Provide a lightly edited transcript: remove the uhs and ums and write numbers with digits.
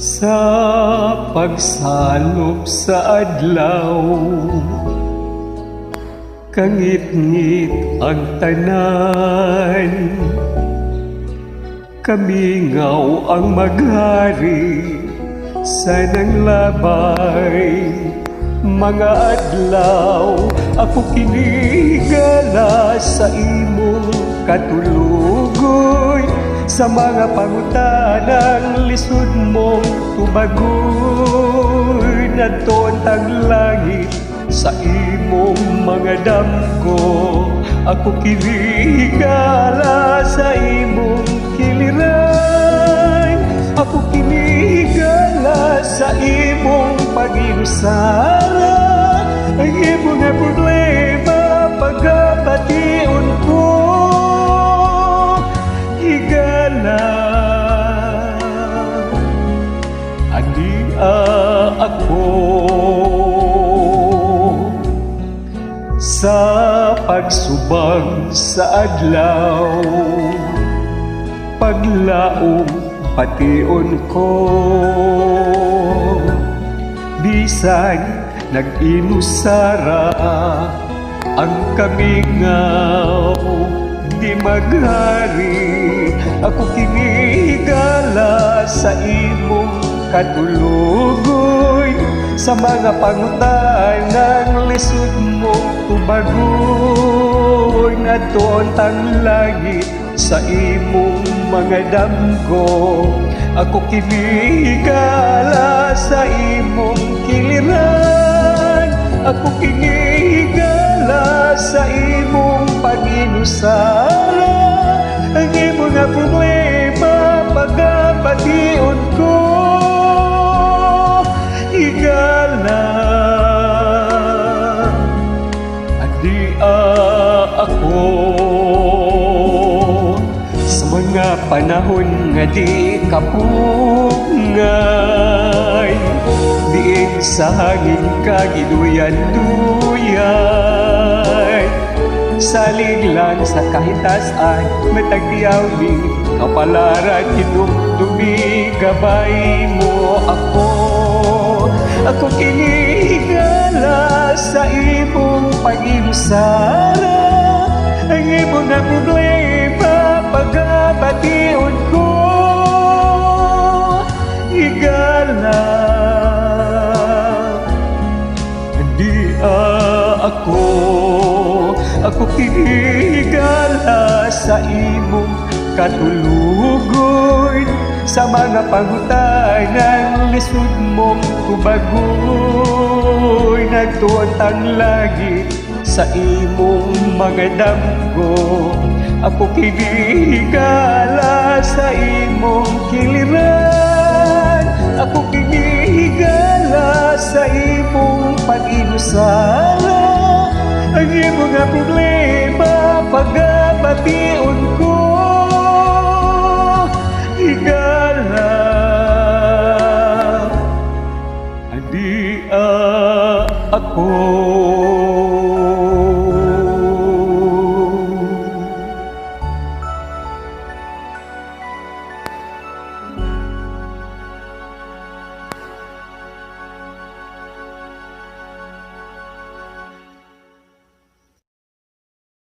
Sa pagsalop sa adlaw, kangit-ngit ang tanan, kamingaw ang maghari sa nang labay. Mga adlaw, ako kinigala sa imong katulugoy, sa mga pangutanang lisod mong tubagoy. Natontang langit sa imong mga damgo, ako kinigala sa imong kiliran. Ako kinigala sa imong pag-inusara, ang imong nga problema pagkapation ko. Higala andi ako sa pagsubang sa adlaw, paglaom pation ko. Bisan nag-inusara ang kamingaw, di maghari, ako kinigala sa imong katulugoy, sa mga pangutanang lisod mong tubagoy. Natontang langit sa imong mga damgo, ako kinigala sa imong kiliran. Ako kinigala sa imong pag-inusara, ang imong nga problema pagkapation ko. Higala adi ako sa mga panahon nga di kapungay, diin sa hangin kagiduyan-duyan. Salig lang sa kahitasan, matagdiyaw ni kapalaran, hinumdumi gabay mo ako. Ako kinigala sa imong pag-inusara, ang imong nga problema pagkapation ko. Higala di ako kinigala sa imong katulugoy, sa mga pangutanang lisod mong tubagoy. Nagtuotang langit sa imong mga damgo, ako kinigala sa imong kiliran. Ako kinigala sa imong pag-inusara, ang imong nga problema pagkapation ko. Higala adi ako.